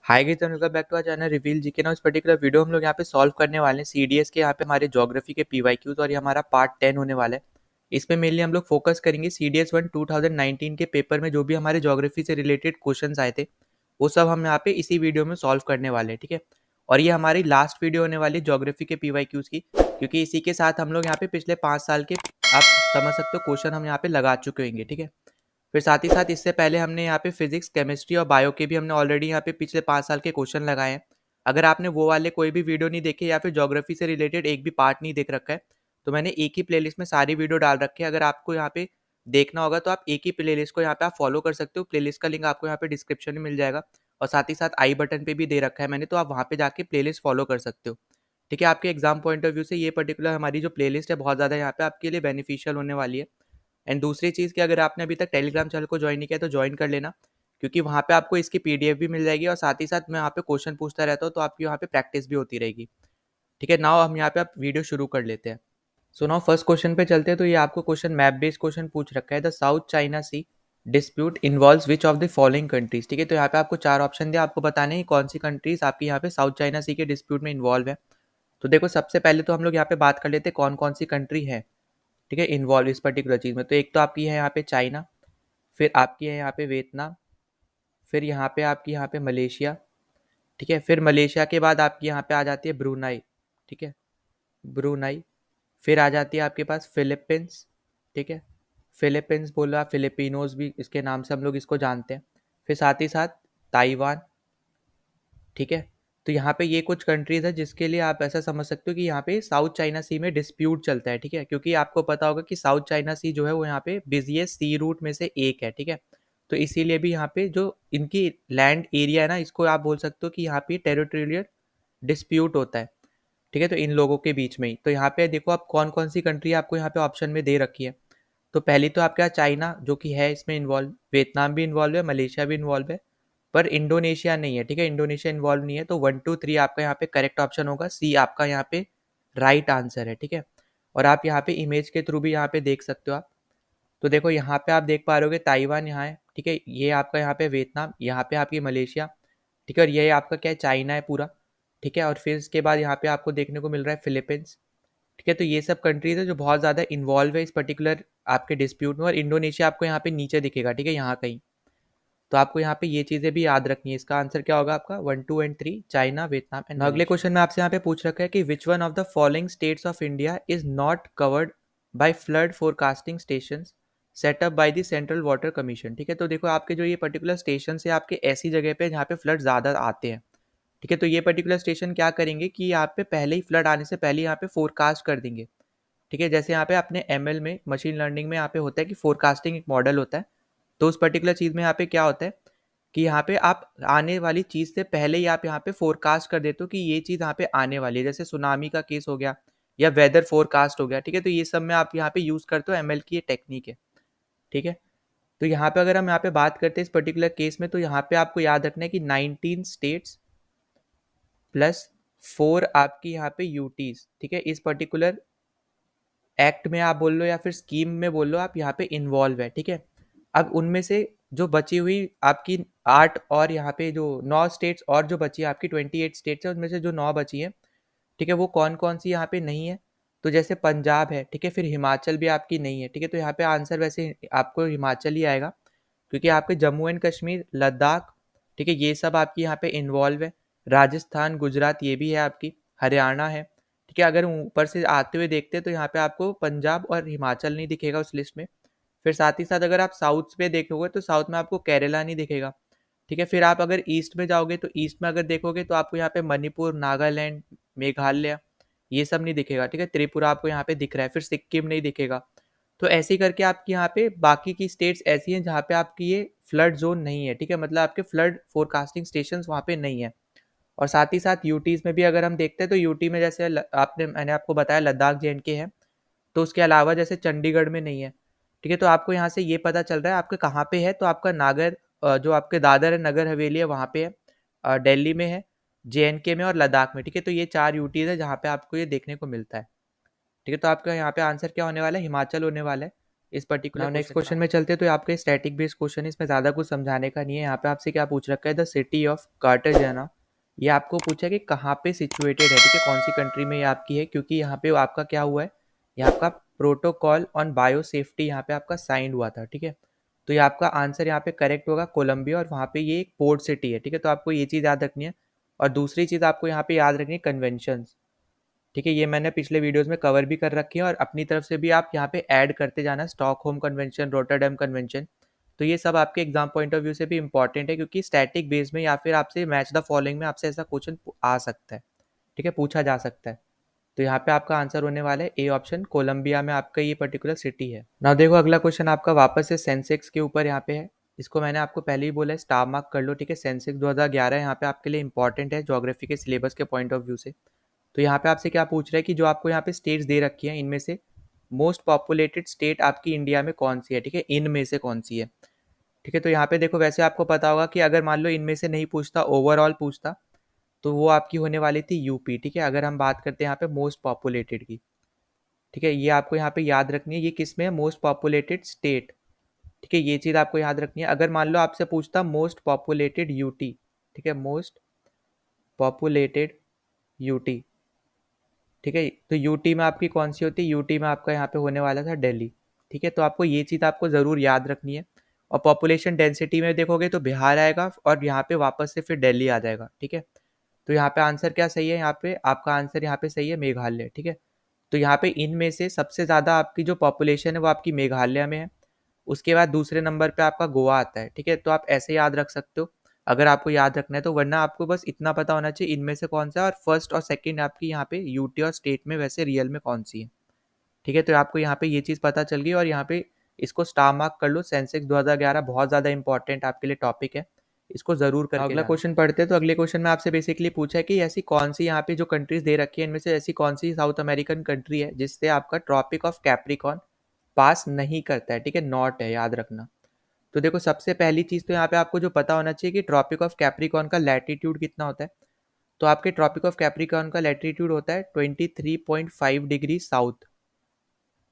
Hi guys and welcome back to our channel reveal GK. Now इस particular video हम लोग यहाँ पे सॉल्व करने वाले हैं सीडीएस के यहाँ पे हमारे ज्योग्राफी के पीवाईक्यूज और ये हमारा पार्ट 10 होने वाला है। इसमें मेनली हम लोग फोकस करेंगे सीडीएस 1 2019 के पेपर में जो भी हमारे ज्योग्राफी से रिलेटेड क्वेश्चंस आए थे वो सब हम यहाँ पे इसी वीडियो में सॉल्व करने वाले हैं, ठीक है। और ये हमारी लास्ट वीडियो होने वाली है ज्योग्राफी के पीवाईक्यूज की, क्योंकि इसी के साथ हम लोग यहाँ पे पिछले 5 साल के आप समझ सकते हो क्वेश्चन हम यहाँ पे लगा चुके होंगे, ठीक है। फिर साथ ही साथ इससे पहले हमने यहाँ पे फिजिक्स, केमिस्ट्री और बायो के भी हमने ऑलरेडी यहाँ पे पिछले 5 साल के क्वेश्चन लगाए हैं। अगर आपने वो वाले कोई भी वीडियो नहीं देखे या फिर ज्योग्राफी से रिलेटेड एक भी पार्ट नहीं देख रखा है तो मैंने एक ही प्लेलिस्ट में सारी वीडियो डाल रखी है। अगर आपको यहाँ पे देखना होगा तो आप एक ही प्लेलिस्ट को यहाँ पे आप फॉलो कर सकते हो। प्लेलिस्ट का लिंक आपको यहाँ पे डिस्क्रिप्शन में मिल जाएगा और साथ ही साथ आई बटन पे भी दे रखा है मैंने, तो आप वहाँ पे जाके प्लेलिस्ट फॉलो कर सकते हो, ठीक है। आपके एग्जाम पॉइंट ऑफ व्यू से ये पर्टिकुलर हमारी जो प्लेलिस्ट है बहुत ज़्यादा यहाँ पे आपके लिए बेनिफिशियल होने वाली है। एंड दूसरी चीज़ कि अगर आपने अभी तक टेलीग्राम चैनल को ज्वाइन नहीं किया तो ज्वाइन कर लेना, क्योंकि वहाँ पे आपको इसकी पीडीएफ भी मिल जाएगी और साथ ही साथ मैं वहाँ पे क्वेश्चन पूछता रहता हूँ तो आपकी वहाँ पे प्रैक्टिस भी होती रहेगी, ठीक है। नाउ हम यहाँ पे आप वीडियो शुरू कर लेते हैं। सो नाउ फर्स्ट क्वेश्चन पे चलते हैं। तो ये आपको क्वेश्चन मैप बेस्ड क्वेश्चन पूछ रखा है, the South China Sea dispute involves which of the following countries, ठीक है। तो यहाँ पे आपको 4 ऑप्शन दिया, आपको बताने हैं कौन सी कंट्रीज आपकी यहाँ पे साउथ चाइना सी के डिस्प्यूट में इन्वॉल्व है। तो देखो सबसे पहले तो हम लोग यहाँ पे बात कर लेते हैं कौन कौन सी कंट्री है, ठीक है, इन्वॉल्व इस पर्टिकुलर चीज़ में। तो एक तो आपकी है यहाँ पे चाइना, फिर आपकी है यहाँ पे वियतनाम, फिर यहाँ पे आपकी यहाँ पे मलेशिया, ठीक है। फिर मलेशिया के बाद आपकी यहाँ पे आ जाती है ब्रूनाई, ठीक है, ब्रूनाई। फिर आ जाती है आपके पास फिलीपींस, ठीक है, फिलीपींस बोलो आप, फिलिपिनोज भी इसके नाम से हम लोग इसको जानते हैं। फिर साथ ही साथ ताइवान, ठीक है। तो यहाँ पे ये कुछ कंट्रीज है जिसके लिए आप ऐसा समझ सकते हो कि यहाँ पे साउथ चाइना सी में डिस्प्यूट चलता है, ठीक है, क्योंकि आपको पता होगा कि साउथ चाइना सी जो है वो यहाँ पे बिजिएस्ट सी रूट में से एक है, ठीक है। तो इसीलिए भी यहाँ पे जो इनकी लैंड एरिया है ना, इसको आप बोल सकते हो कि यहाँ पे टेरिटोरियल डिस्प्यूट होता है, ठीक है। तो इन लोगों के बीच में ही, तो यहाँ पे देखो आप कौन कौन सी कंट्री आपको यहाँ पे ऑप्शन में दे रखी है। तो पहली तो आपके यहाँ चाइना जो कि है इसमें इन्वॉल्व, वियतनाम भी इन्वॉल्व है, मलेशिया भी इन्वॉल्व है, पर इंडोनेशिया नहीं है, ठीक है, इंडोनेशिया इन्वॉल्व नहीं है। तो 1 2 3 आपका यहाँ पे करेक्ट ऑप्शन होगा, सी आपका यहाँ पे राइट आंसर है, ठीक है। और आप यहाँ पे इमेज के थ्रू भी यहाँ पे देख सकते हो आप। तो देखो यहाँ पे आप देख पा रहे होगे ताइवान यहाँ है, ठीक है, ये आपका यहाँ पे वियतनाम, यहाँ पे आपकी मलेशिया, ठीक है, और ये आपका क्या है चाइना है पूरा, ठीक है। और फिर इसके बाद यहाँ पे आपको देखने को मिल रहा है फिलीपींस, ठीक है। तो ये सब कंट्रीज है जो बहुत ज़्यादा इन्वॉल्व है इस पर्टिकुलर आपके डिस्प्यूट में, और इंडोनेशिया आपको यहाँ पे नीचे दिखेगा, ठीक है, यहाँ कहीं। तो आपको यहाँ पे ये चीज़ें भी याद रखनी है। इसका आंसर क्या होगा आपका 1 2 एंड 3, चाइना, वियतनाम एंड। अगले क्वेश्चन में आपसे यहाँ पे पूछ रखा है कि विच one of the following states of India is not covered by flood forecasting station setup by the central water commission, ठीक है। तो देखो आपके जो ये पर्टिकुलर स्टेशन है आपके ऐसी जगह पे जहाँ पे फ्लड ज़्यादा आते हैं, ठीक है। तो ये पर्टिकुलर स्टेशन क्या करेंगे कि यहाँ पे पहले ही फ्लड आने से पहले यहाँ पे फोरकास्ट कर देंगे, ठीक है। जैसे यहाँ पे अपने एमएल में, मशीन लर्निंग में यहाँ पे होता है कि फोरकास्टिंग एक मॉडल होता है। तो उस पर्टिकुलर चीज़ में यहाँ पे क्या होता है कि यहाँ पे आप आने वाली चीज़ से पहले ही आप यहाँ पे फोरकास्ट कर देते हो कि ये चीज़ यहाँ पे आने वाली है। जैसे सुनामी का केस हो गया या वेदर फोरकास्ट हो गया, ठीक है। तो ये सब में आप यहाँ पे यूज़ करते हो, एमएल की ये टेक्निक है, ठीक है। तो यहाँ पे अगर हम यहाँ पे बात करते हैं इस पर्टिकुलर केस में, तो यहाँ पे आपको याद रखना है कि 19 स्टेट्स प्लस 4 आपकी यहाँ पे यूटीज, ठीक है, इस पर्टिकुलर एक्ट में आप बोल लो या फिर स्कीम में बोल लो, आप यहाँ पे इन्वॉल्व है, ठीक है। अब उनमें से जो बची हुई आपकी 8 और यहाँ पे जो 9 स्टेट्स और जो बची है आपकी 28 स्टेट्स है, उनमें से जो 9 बची है, ठीक है, वो कौन कौन सी यहाँ पे नहीं है। तो जैसे पंजाब है, ठीक है, फिर हिमाचल भी आपकी नहीं है, ठीक है। तो यहाँ पे आंसर वैसे आपको हिमाचल ही आएगा, क्योंकि आपके जम्मू एंड कश्मीर, लद्दाख, ठीक है, ये सब आपकी यहाँ पे इन्वॉल्व है। राजस्थान, गुजरात ये भी है आपकी, हरियाणा है, ठीक है। अगर ऊपर से आते हुए देखते हैं तो यहाँ पे आपको पंजाब और हिमाचल नहीं दिखेगा उस लिस्ट में। फिर साथ ही साथ अगर आप साउथ पे देखोगे तो साउथ में आपको केरला नहीं दिखेगा, ठीक है। फिर आप अगर ईस्ट में जाओगे तो ईस्ट में अगर देखोगे तो आपको यहाँ पे मणिपुर, नागालैंड, मेघालय ये सब नहीं दिखेगा, ठीक है। त्रिपुरा आपको यहाँ पे दिख रहा है, फिर सिक्किम नहीं दिखेगा। तो ऐसे ही करके आपकी यहाँ पे बाकी की स्टेट्स ऐसी हैं जहाँ पे आपकी ये फ्लड जोन नहीं है, ठीक है, मतलब आपके फ्लड फोरकास्टिंग स्टेशन वहाँ पे नहीं है। और साथ ही साथ यूटीज में भी अगर हम देखते हैं तो यूटी में जैसे आपने मैंने आपको बताया लद्दाख जेएंडके है, तो उसके अलावा जैसे चंडीगढ़ में नहीं है, ठीक है। तो आपको यहाँ से ये पता चल रहा है आपके कहाँ पे है। तो आपका नागर जो आपके दादर है, नगर हवेली है, वहाँ पे है, दिल्ली में है, जेएनके में और लद्दाख में, ठीक है। तो ये 4 यूटीज है जहाँ पे आपको ये देखने को मिलता है, ठीक है। तो आपका यहाँ पे आंसर क्या होने वाला है, हिमाचल होने वाला है। इस पर्टिकुलर नेक्स्ट क्वेश्चन में चलते हैं। तो आपके स्टैटिक बेस्ड क्वेश्चन है, इसमें ज़्यादा कुछ समझाने का नहीं है। यहाँ पे आपसे क्या पूछ रखा है, द सिटी ऑफ कार्टाजेना, ये आपको पूछा है कि कहाँ पे सिचुएटेड है, ठीक है, कौन सी कंट्री में ये आपकी है, क्योंकि यहाँ पे आपका क्या हुआ है, ये आपका प्रोटोकॉल ऑन बायो सेफ्टी यहाँ पे आपका साइन हुआ था, ठीक है। तो ये आपका आंसर यहाँ पे करेक्ट होगा, कोलंबिया, और वहाँ पे ये एक पोर्ट सिटी है, ठीक है। तो आपको ये चीज़ याद रखनी है। और दूसरी चीज़ आपको यहाँ पे याद रखनी है कन्वेंशंस, ठीक है। ये मैंने पिछले वीडियोस में कवर भी कर रखी है, और अपनी तरफ से भी आप यहाँ पे ऐड करते जाना, स्टॉकहोम कन्वेंशन, रोटरडैम कन्वेंशन। तो ये सब आपके एग्जाम पॉइंट ऑफ व्यू से भी इंपॉर्टेंट है, क्योंकि स्टैटिक बेस में या फिर आपसे मैच द फॉलोइंग में आपसे ऐसा क्वेश्चन आ सकता है, ठीक है, पूछा जा सकता है। तो यहाँ पे आपका आंसर होने वाला है ए ऑप्शन, कोलंबिया में आपका ये पर्टिकुलर सिटी है। नाउ देखो अगला क्वेश्चन आपका वापस से सेंसेक्स के ऊपर यहाँ पे है। इसको मैंने आपको पहले ही बोला है, स्टार मार्क कर लो, ठीक है। सेंसेक्स 2011 यहाँ पे आपके लिए इंपॉर्टेंट है ज्योग्राफी के सिलेबस के पॉइंट ऑफ व्यू से। तो यहाँ पे आपसे क्या पूछ रहा है कि जो आपको यहाँ पे स्टेट्स दे रखी है, इनमें से मोस्ट पॉपुलेटेड स्टेट आपकी इंडिया में कौन सी है, ठीक है, इनमें से कौन सी है, ठीक है। तो यहाँ पे देखो, वैसे आपको पता होगा कि अगर मान लो इनमें से नहीं पूछता, ओवरऑल पूछता, तो वो आपकी होने वाली थी यूपी, ठीक है। अगर हम बात करते हैं यहाँ पे मोस्ट पॉपुलेटेड की, ठीक है, ये आपको यहाँ पे याद रखनी है, ये किस में है, मोस्ट पॉपुलेटेड स्टेट, ठीक है, ये चीज़ आपको याद रखनी है। अगर मान लो आपसे पूछता मोस्ट पॉपुलेटेड यूटी, ठीक है, मोस्ट पॉपुलेटेड यूटी, ठीक है, तो यूटी में आपकी कौन सी होती है, यूटी में आपका यहाँ पे होने वाला था दिल्ली, ठीक है। तो आपको ये चीज़ आपको ज़रूर याद रखनी है। और पॉपुलेशन डेंसिटी में देखोगे तो बिहार आएगा, और यहाँ पे वापस से फिर दिल्ली आ जाएगा, ठीक है। तो यहाँ पे आंसर क्या सही है, यहाँ पे आपका आंसर यहाँ पे सही है मेघालय, ठीक है। तो यहाँ पे इनमें से सबसे ज़्यादा आपकी जो पॉपुलेशन है वो आपकी मेघालय में है। उसके बाद दूसरे नंबर पे आपका गोवा आता है, ठीक है। तो आप ऐसे याद रख सकते हो अगर आपको याद रखना है तो, वरना आपको बस इतना पता होना चाहिए इनमें से कौन सा है, और फर्स्ट और सेकंड आपकी यहाँ पे यूटी और स्टेट में वैसे रियल में कौन सी है, ठीक है। तो आपको यहाँ पे ये चीज़ पता चल गई, और यहाँ पे इसको स्टार मार्क कर लो। सेंसेक्स 2011 बहुत ज़्यादा इंपॉर्टेंट आपके लिए टॉपिक है, इसको जरूर करके अगला क्वेश्चन पढ़ते हैं। तो अगले क्वेश्चन में आपसे बेसिकली पूछा है कि ऐसी कौन सी यहाँ पे जो कंट्रीज दे रखी है, इनमें से ऐसी कौन सी साउथ अमेरिकन कंट्री है जिससे आपका ट्रॉपिक ऑफ कैप्रिकॉन पास नहीं करता है, ठीक है, नॉट है, याद रखना। तो देखो सबसे पहली चीज़ तो यहाँ पे आपको जो पता होना चाहिए कि ट्रॉपिक ऑफ कैप्रिकॉन का लैटिट्यूड कितना होता है। तो आपके ट्रॉपिक ऑफ कैप्रिकॉन का लैटिट्यूड होता है 23.5 डिग्री साउथ,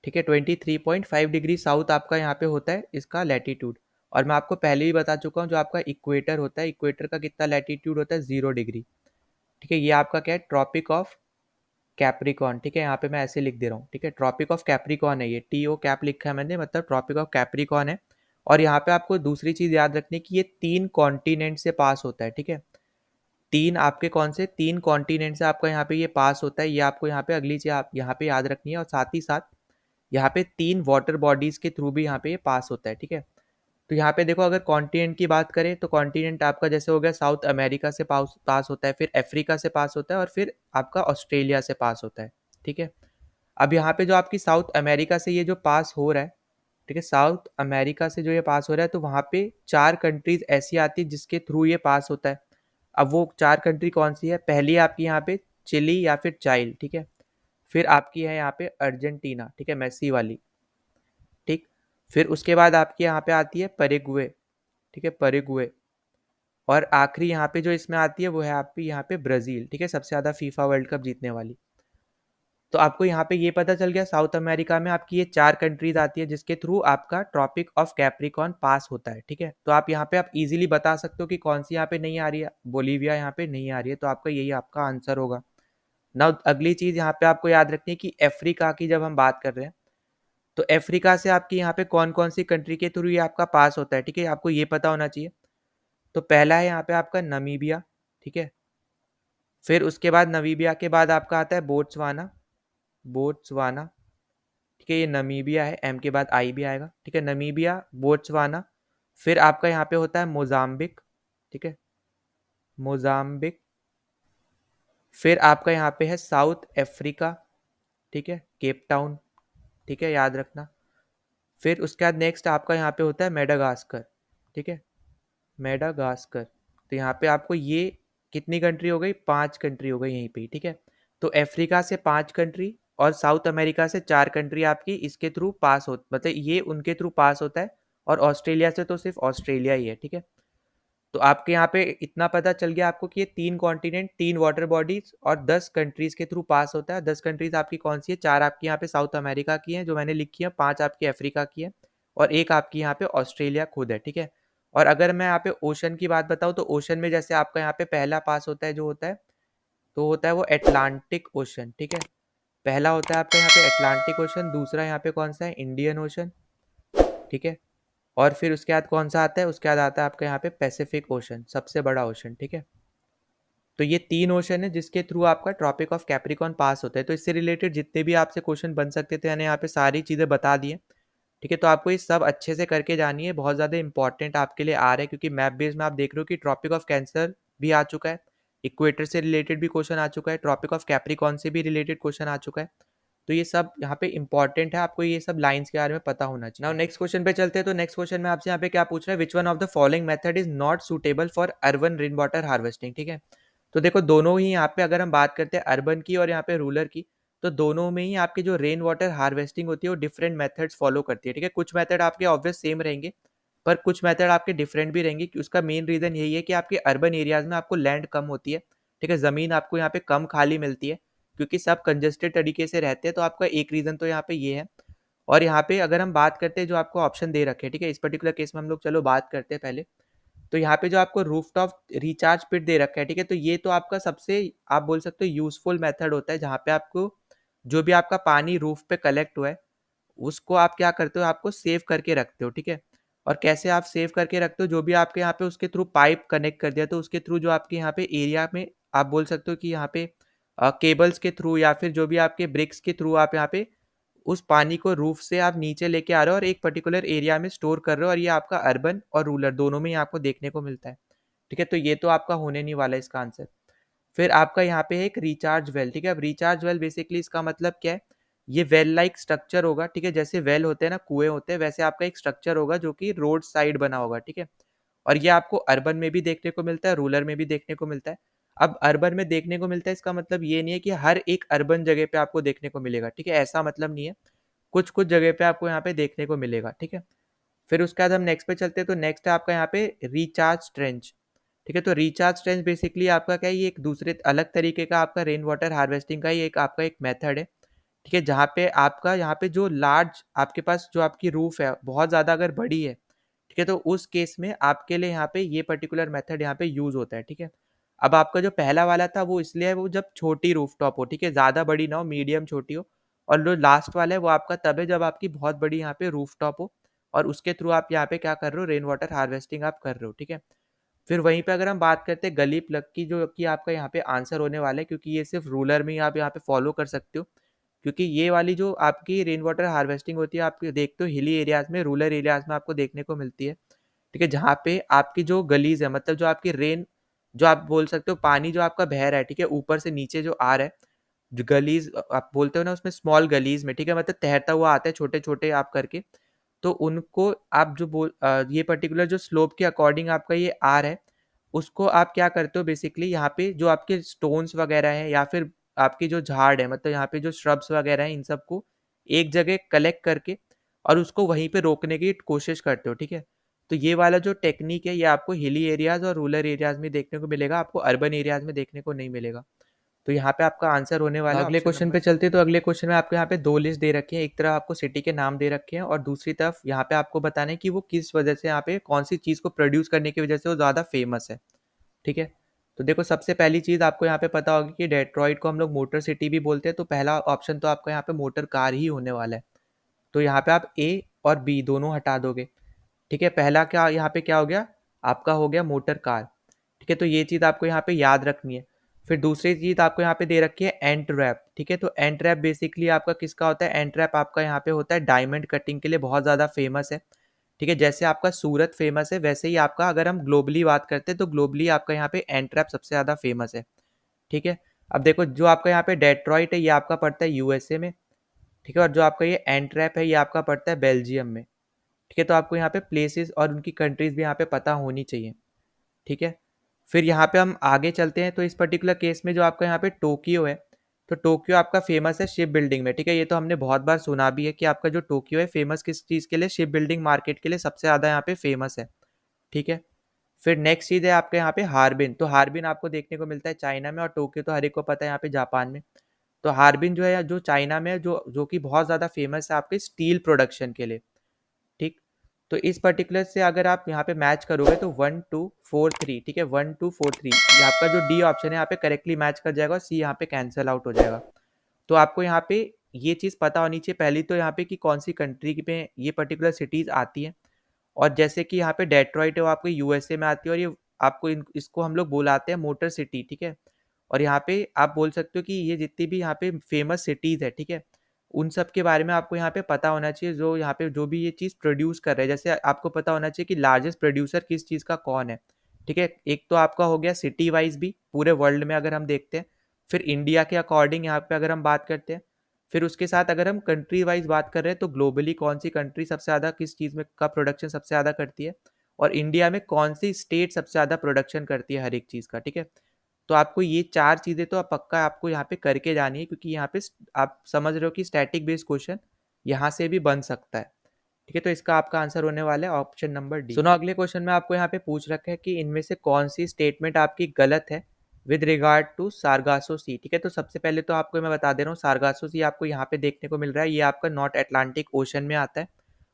ठीक है, 23.5 डिग्री साउथ आपका यहाँ पे होता है इसका लैटिट्यूड। और मैं आपको पहले ही बता चुका हूँ, जो आपका इक्वेटर होता है, इक्वेटर का कितना लैटिट्यूड होता है, 0 डिग्री, ठीक है। ये आपका क्या है, ट्रॉपिक ऑफ कैप्रिकॉन, ठीक है, यहाँ पे मैं ऐसे लिख दे रहा हूँ, ठीक है, ट्रॉपिक ऑफ कैप्रिकॉन है ये, टी ओ कैप लिखा है मैंने, मतलब ट्रॉपिक ऑफ कैप्रिकॉन है। और यहाँ पे आपको दूसरी चीज़ याद रखनी है कि ये 3 कॉन्टिनेंट से पास होता है, ठीक है। तीन आपके कौन से, 3 कॉन्टिनेंट से आपका यहाँ पे ये पास होता है, ये आपको यहाँ पे अगली चीज़ आप यहाँ पे याद रखनी है। और साथ ही साथ यहाँ पे 3 वाटर बॉडीज़ के थ्रू भी यहाँ पे ये पास होता है, ठीक है। तो यहाँ पे देखो अगर कॉन्टिनेंट की बात करें तो कॉन्टिनेंट आपका जैसे हो गया साउथ अमेरिका से पास होता है, फिर अफ्रीका से पास होता है, और फिर आपका ऑस्ट्रेलिया से पास होता है, ठीक है। अब यहाँ पे जो आपकी साउथ अमेरिका से ये जो पास हो रहा है, ठीक है, साउथ अमेरिका से जो ये पास हो रहा है, तो वहाँ पे 4 कंट्रीज ऐसी आती है जिसके थ्रू ये पास होता है। अब वो 4 कंट्री कौन सी है, पहली आपकी यहाँ पे चिली या फिर चाइल, ठीक है। फिर आपकी है यहाँ पे अर्जेंटीना, ठीक है, मेसी वाली, ठीक। फिर उसके बाद आपकी यहाँ पे आती है पैराग्वे, ठीक है, पैराग्वे। और आखिरी यहाँ पे जो इसमें आती है वो है आपकी यहाँ पे ब्राज़ील, ठीक है, सबसे ज़्यादा फीफा वर्ल्ड कप जीतने वाली। तो आपको यहाँ पे ये पता चल गया, साउथ अमेरिका में आपकी ये 4 कंट्रीज आती है जिसके थ्रू आपका ट्रॉपिक ऑफ कैप्रिकॉन पास होता है, ठीक है। तो आप यहाँ पे आप इजीली बता सकते हो कि कौन सी यहाँ पे नहीं आ रही है, बोलीविया यहाँ पे नहीं आ रही है, तो आपका यही आपका आंसर होगा। नाउ अगली चीज़ यहाँ पे आपको याद रखनी है कि अफ्रीका की जब हम बात कर रहे हैं, तो अफ्रीका से आपकी यहाँ पे कौन कौन सी कंट्री के थ्रू ये आपका पास होता है, ठीक है, आपको ये पता होना चाहिए। तो पहला है यहाँ पे आपका नमीबिया, ठीक है। फिर उसके बाद नमीबिया के बाद आपका आता है बोट्सवाना, बोट्सवाना, ठीक है, ये नमीबिया है, एम के बाद आई भी आएगा, ठीक है, नमीबिया, बोट्सवाना। फिर आपका यहाँ पे होता है मोजाम्बिक, ठीक है, मोजाम्बिक। फिर आपका यहाँ पे है साउथ अफ्रीका, ठीक है, केप टाउन, ठीक है, याद रखना। फिर उसके बाद नेक्स्ट आपका यहाँ पे होता है मेडागास्कर, ठीक है, मेडागास्कर। तो यहाँ पे आपको ये कितनी कंट्री हो गई, 5 कंट्री हो गई यहीं पे, ठीक है। तो अफ्रीका से 5 कंट्री और साउथ अमेरिका से 4 कंट्री आपकी इसके थ्रू पास हो, मतलब ये उनके थ्रू पास होता है। और ऑस्ट्रेलिया से तो सिर्फ ऑस्ट्रेलिया ही है, ठीक है। तो आपके यहाँ पे इतना पता चल गया आपको कि ये 3 कॉन्टिनेंट, 3 वाटर बॉडीज और 10 कंट्रीज के थ्रू पास होता है। 10 कंट्रीज आपकी कौन सी है? 4 आपकी यहाँ पे साउथ अमेरिका की हैं जो मैंने लिखी है, 5 आपकी अफ्रीका की है और एक आपकी यहाँ पे ऑस्ट्रेलिया खुद है, ठीक है। और अगर मैं यहाँ पे ओशन की बात बताऊँ तो ओशन में जैसे आपका यहाँ पे पहला पास होता है जो होता है, तो होता है वो एटलांटिक ओशन, ठीक है। पहला होता है आपका यहाँ पे एटलांटिक ओशन, दूसरा यहाँ पे कौन सा है? इंडियन ओशन, ठीक है। और फिर उसके बाद कौन सा आता है? उसके बाद आता है आपका यहाँ पे पैसिफिक ओशन, सबसे बड़ा ओशन, ठीक है। तो ये 3 ओशन है जिसके थ्रू आपका ट्रॉपिक ऑफ कैप्रिकॉर्न पास होता है। तो इससे रिलेटेड जितने भी आपसे क्वेश्चन बन सकते थे मैंने यहाँ पे सारी चीज़ें बता दी हैं, ठीक है। तो आपको ये सब अच्छे से करके जानी है, बहुत ज़्यादा इंपॉर्टेंट आपके लिए आ रहा है क्योंकि मैप बेस में आप देख रहे हो कि ट्रॉपिक ऑफ कैंसर भी आ चुका है, इक्वेटर से रिलेटेड भी क्वेश्चन आ चुका है, ट्रॉपिक ऑफ कैप्रिकॉर्न से भी रिलेटेड क्वेश्चन आ चुका है। तो ये सब यहाँ पे इंपॉर्टेंट है, आपको ये सब लाइंस के बारे में पता होना चाहिए। नाउ नेक्स्ट क्वेश्चन पे चलते हैं। तो नेक्स्ट क्वेश्चन में आपसे यहाँ पे क्या पूछ रहा है? विच one of the following method is not suitable for urban rain water harvesting, ठीक है। तो देखो दोनों ही यहाँ पे अगर हम बात करते हैं अर्बन की और यहाँ पे रूरल की, तो दोनों में ही आपकी जो रेन वाटर हार्वेस्टिंग होती है वो डिफरेंट मेथड्स फॉलो करती है, ठीक है। कुछ मेथड आपके ऑब्वियस सेम रहेंगे पर कुछ मेथड आपके डिफरेंट भी रहेंगे। उसका मेन रीजन यही है कि आपके अर्बन एरियाज में आपको लैंड कम होती है, ठीक है, जमीन आपको यहाँ पे कम खाली मिलती है क्योंकि सब कंजेस्टेड तरीके से रहते हैं। तो आपका एक रीजन तो यहाँ पे ये है। और यहाँ पे अगर हम बात करते हैं जो आपको ऑप्शन दे रखे हैं, ठीक है, इस पर्टिकुलर केस में हम लोग चलो बात करते हैं पहले। तो यहाँ पे जो आपको रूफटॉप रिचार्ज पिट दे रखा है, ठीक है, तो ये तो आपका सबसे आप बोल सकते हो यूजफुल मेथड होता है जहाँ पे आपको जो भी आपका पानी रूफ पे कलेक्ट हुआ है उसको आप क्या करते हो? आपको सेव करके रखते हो, ठीक है। और कैसे आप सेव करके रखते हो? जो भी आपके यहाँ पे उसके थ्रू पाइप कनेक्ट कर दिया तो उसके थ्रू जो आपके यहाँ पे एरिया में आप बोल सकते हो कि यहाँ पे केबल्स के थ्रू या फिर जो भी आपके ब्रिक्स के थ्रू आप यहाँ पे उस पानी को रूफ से आप नीचे लेके आ रहे हो और एक पर्टिकुलर एरिया में स्टोर कर रहे हो और ये आपका अर्बन और रूरल दोनों में ही आपको देखने को मिलता है, ठीक है। तो ये तो आपका होने नहीं वाला है इसका आंसर। फिर आपका यहाँ पे है एक रिचार्ज वेल, ठीक है। अब रिचार्ज वेल बेसिकली इसका मतलब क्या है? ये वेल लाइक स्ट्रक्चर होगा, ठीक है, जैसे वेल होते हैं ना, कुएं होते हैं, वैसे आपका एक स्ट्रक्चर होगा जो कि रोड साइड बना होगा, ठीक है। और ये आपको अर्बन में भी देखने को मिलता है, रूरल में भी देखने को मिलता है। अब अर्बन में देखने को मिलता है इसका मतलब ये नहीं है कि हर एक अर्बन जगह पे आपको देखने को मिलेगा, ठीक है, ऐसा मतलब नहीं है। कुछ कुछ जगह पे आपको यहाँ पे देखने को मिलेगा, ठीक है। फिर उसके बाद हम नेक्स्ट पे चलते हैं। तो नेक्स्ट है आपका यहाँ पे रिचार्ज ट्रेंच, ठीक है। तो रिचार्ज ट्रेंच बेसिकली आपका क्या है? ये एक दूसरे अलग तरीके का आपका रेन वाटर हार्वेस्टिंग का ही एक आपका एक मेथड है, ठीक है, जहाँ पे आपका यहाँ पे जो लार्ज आपके पास जो आपकी रूफ है बहुत ज़्यादा अगर बड़ी है, ठीक है, तो उस केस में आपके लिए यहाँ पे ये पर्टिकुलर मेथड यहाँ पे यूज होता है, ठीक है। अब आपका जो पहला वाला था वो इसलिए है वो जब छोटी रूफ टॉप हो, ठीक है, ज़्यादा बड़ी ना हो, मीडियम छोटी हो। और जो लास्ट वाला है वो आपका तब है जब आपकी बहुत बड़ी यहाँ पे रूफ टॉप हो और उसके थ्रू आप यहाँ पे क्या कर रहे हो? रेन वाटर हार्वेस्टिंग आप कर रहे हो, ठीक है। फिर वहीं पे अगर हम बात करते हैं गली प्लग की, जो कि आपका यहाँ पे आंसर होने वाला है क्योंकि ये सिर्फ रूरल में ही आप यहाँ पे फॉलो कर सकते हो, क्योंकि ये वाली जो आपकी रेन वाटर हार्वेस्टिंग होती है आप देखते हो हिली एरियाज में, रूरल एरियाज में आपको देखने को मिलती है, ठीक है, जहाँ पे आपकी जो गलीज है, मतलब जो आपकी रेन, जो आप बोल सकते हो पानी जो आपका बह रहा है, ठीक है, ऊपर से नीचे जो आ रहा है, जो गलीज आप बोलते हो ना उसमें स्मॉल गलीज में, ठीक है, मतलब तैरता हुआ आता है छोटे छोटे आप करके। तो उनको आप जो ये पर्टिकुलर जो स्लोप के अकॉर्डिंग आपका ये आ रहा है, उसको आप क्या करते हो बेसिकली यहाँ पे जो आपके स्टोन्स वगैरह हैं या फिर आपके जो झाड़ है, मतलब यहाँ पे जो श्रब्स वगैरह हैं, इन सबको एक जगह कलेक्ट करके और उसको वहीं पे रोकने की कोशिश करते हो, ठीक है। तो ये वाला जो टेक्निक है ये आपको हिली एरियाज और रूरल एरियाज में देखने को मिलेगा, आपको अर्बन एरियाज में देखने को नहीं मिलेगा। तो यहाँ पे आपका आंसर होने वाला है अगले क्वेश्चन पे चलते हैं। तो अगले क्वेश्चन में आपको यहाँ पे दो लिस्ट दे रखी है, एक तरफ आपको सिटी के नाम दे रखे हैं और दूसरी तरफ यहाँ पे आपको बताना है कि वो किस वजह से यहाँ पे कौन सी चीज़ को प्रोड्यूस करने की वजह से वो ज़्यादा फेमस है, ठीक है। तो देखो सबसे पहली चीज़ आपको यहाँ पे पता होगी कि डेट्रॉइट को हम लोग मोटर सिटी भी बोलते हैं, तो पहला ऑप्शन तो आपका यहाँ पे मोटर कार ही होने वाला है। तो यहाँ पे आप ए और बी दोनों हटा दोगे, ठीक है। पहला क्या यहाँ पे क्या हो गया? आपका हो गया मोटर कार, ठीक है, तो ये चीज़ आपको यहाँ पे याद रखनी है। फिर दूसरी चीज़ आपको यहाँ पे दे रखी है एंट रैप, ठीक है। तो एंट रैप बेसिकली आपका किसका होता है? एंट रैप आपका यहाँ पे होता है डायमंड कटिंग के लिए बहुत ज़्यादा फेमस है, ठीक है। जैसे आपका सूरत फेमस है वैसे ही आपका अगर हम ग्लोबली बात करते हैं तो ग्लोबली आपका यहाँ पे एंट रैप सबसे ज़्यादा फेमस है, ठीक है। अब देखो जो आपका यहाँ पे डेट्रॉइट है ये आपका पड़ता है यूएसए में, ठीक है, और जो आपका ये एंट रैप है ये आपका पड़ता है बेल्जियम में, ठीक है। तो आपको यहाँ पे प्लेसेस और उनकी कंट्रीज भी यहाँ पे पता होनी चाहिए, ठीक है। फिर यहाँ पे हम आगे चलते हैं। तो इस पर्टिकुलर केस में जो आपका यहाँ पे टोक्यो है, तो टोक्यो आपका फेमस है शिप बिल्डिंग में, ठीक है। ये तो हमने बहुत बार सुना भी है कि आपका जो टोक्यो है फेमस किस चीज़ के लिए? शिप बिल्डिंग मार्केट के लिए सबसे ज़्यादा यहाँ पे फेमस है, ठीक है। फिर नेक्स्ट चीज़ है आपके यहाँ पे हार्बिन। तो हार्बिन आपको देखने को मिलता है चाइना में, और टोक्यो तो हर एक को पता है यहाँ पे जापान में। तो हार्बिन जो है जो चाइना में है, जो कि बहुत ज़्यादा फेमस है आपके स्टील प्रोडक्शन के लिए। ठीक। तो इस पर्टिकुलर से अगर आप यहाँ पे मैच करोगे तो 1 2 4 3, ठीक है, 1 2 4 3, ये आपका जो डी ऑप्शन है यहाँ पे करेक्टली मैच कर जाएगा, और सी यहाँ पे कैंसिल आउट हो जाएगा। तो आपको यहाँ पे ये चीज़ पता होनी चाहिए पहली तो यहाँ पे कि कौन सी कंट्री में ये पर्टिकुलर सिटीज़ आती हैं। और जैसे कि यहाँ पे डेट्रॉइट है वो आपको यूएसए में आती है, और ये आपको इसको हम लोग बुलाते हैं मोटर सिटी, ठीक है। और यहाँ पे आप बोल सकते हो कि ये जितनी भी यहाँ पे फेमस सिटीज़ है, ठीक है, उन सब के बारे में आपको यहाँ पे पता होना चाहिए, जो यहाँ पे जो भी ये चीज़ प्रोड्यूस कर रहे हैं। जैसे आपको पता होना चाहिए कि लार्जेस्ट प्रोड्यूसर किस चीज़ का कौन है, ठीक है। एक तो आपका हो गया सिटी वाइज भी पूरे वर्ल्ड में अगर हम देखते हैं, फिर इंडिया के अकॉर्डिंग यहाँ पे अगर हम बात करते हैं, फिर उसके साथ अगर हम कंट्री वाइज बात कर रहे हैं तो ग्लोबली कौन सी कंट्री सबसे ज़्यादा किस चीज़ में का प्रोडक्शन सबसे ज़्यादा करती है, और इंडिया में कौन सी स्टेट सबसे ज़्यादा प्रोडक्शन करती है हर एक चीज़ का, ठीक है। तो आपको ये चार चीज़ें तो पक्का आपको यहाँ पे करके जानी है, क्योंकि यहाँ पे आप समझ रहे हो कि स्टैटिक बेस्ड क्वेश्चन यहाँ से भी बन सकता है, ठीक है। तो इसका आपका आंसर होने वाला है ऑप्शन नंबर डी। सुनो, अगले क्वेश्चन में आपको यहाँ पे पूछ रखा है कि इनमें से कौन सी स्टेटमेंट आपकी गलत है विद रिगार्ड टू सारगासो सी, ठीक है। तो सबसे पहले तो आपको मैं बता दे रहा हूँ, सारगासो सी आपको यहाँ पे देखने को मिल रहा है, ये आपका नॉर्थ अटलांटिक ओशन में आता है,